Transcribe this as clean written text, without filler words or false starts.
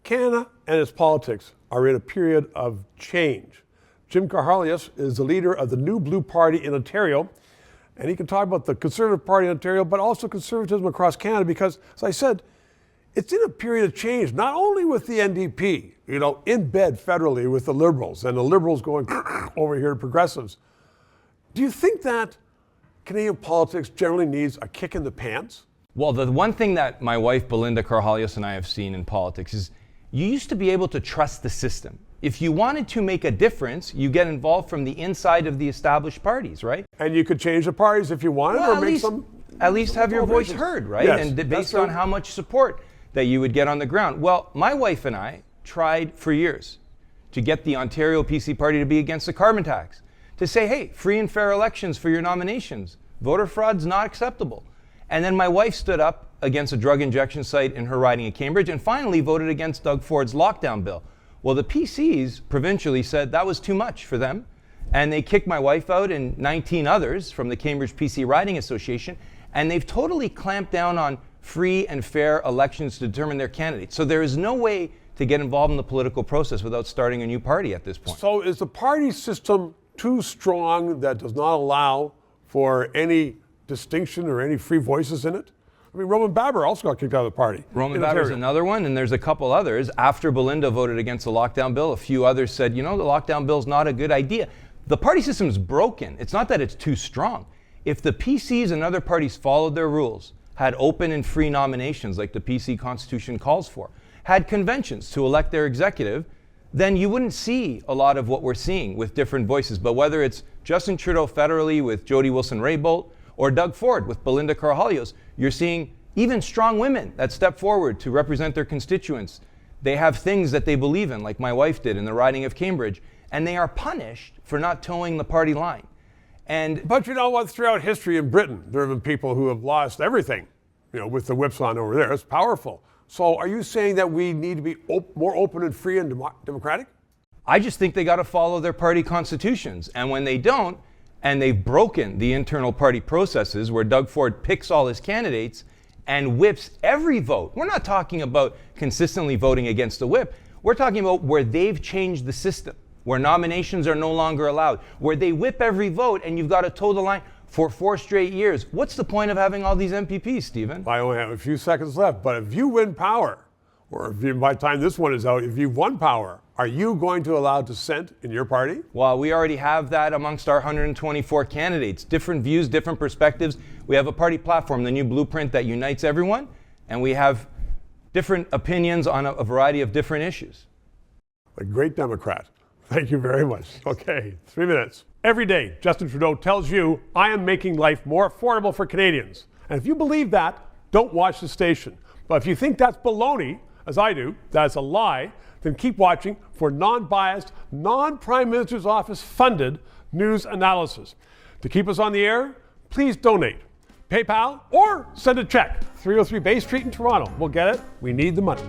Canada and its politics are in a period of change. Jim Karahalios is the leader of the New Blue Party in Ontario, and he can talk about the Conservative Party in Ontario, but also conservatism across Canada, because, as I said, it's in a period of change, not only with the NDP, in bed federally with the Liberals, and the Liberals going over here to Progressives. Do you think that Canadian politics generally needs a kick in the pants? Well, the one thing that my wife, Belinda Karahalios, and I have seen in politics is you used to be able to trust the system. If you wanted to make a difference, you get involved from the inside of the established parties, right? And you could change the parties if you wanted, well, or make some... At least have your voice heard, right? Yes, and based on how much support that you would get on the ground. Well, my wife and I tried for years to get the Ontario PC party to be against the carbon tax, to say, hey, free and fair elections for your nominations. Voter fraud's not acceptable. And then my wife stood up against a drug injection site in her riding of Cambridge and finally voted against Doug Ford's lockdown bill. Well, the PCs provincially said that was too much for them, and they kicked my wife out and 19 others from the Cambridge PC Riding Association, and they've totally clamped down on free and fair elections to determine their candidates. So there is no way to get involved in the political process without starting a new party at this point. So is the party system too strong that does not allow for any distinction or any free voices in it? I mean, Roman Baber also got kicked out of the party. Roman Baber's another one, and there's a couple others. After Belinda voted against the lockdown bill, a few others said, the lockdown bill's not a good idea. The party system's broken. It's not that it's too strong. If the PCs and other parties followed their rules, had open and free nominations like the PC Constitution calls for, had conventions to elect their executive, then you wouldn't see a lot of what we're seeing with different voices. But whether it's Justin Trudeau federally with Jody Wilson-Raybould or Doug Ford with Belinda Karahalios, you're seeing even strong women that step forward to represent their constituents. They have things that they believe in, like my wife did in the riding of Cambridge, and they are punished for not towing the party line. But you know what? Throughout history in Britain, there have been people who have lost everything, with the whips on over there. It's powerful. So are you saying that we need to be more open and free and democratic? I just think they got to follow their party constitutions. And when they don't, and they've broken the internal party processes where Doug Ford picks all his candidates and whips every vote. We're not talking about consistently voting against the whip. We're talking about where they've changed the system, where nominations are no longer allowed, where they whip every vote and you've got to toe the line for 4 straight years. What's the point of having all these MPPs, Stephen? I only have a few seconds left, but if you win power, or by the time this one is out, if you've won power, are you going to allow dissent in your party? Well, we already have that amongst our 124 candidates. Different views, different perspectives. We have a party platform, the new blueprint that unites everyone, and we have different opinions on a variety of different issues. A great Democrat. Thank you very much. Okay, 3 minutes. Every day, Justin Trudeau tells you, I am making life more affordable for Canadians. And if you believe that, don't watch the station. But if you think that's baloney, as I do, that's a lie, then keep watching for non-biased, non-Prime Minister's Office funded news analysis. To keep us on the air, please donate. PayPal or send a check. 303 Bay Street in Toronto. We'll get it. We need the money.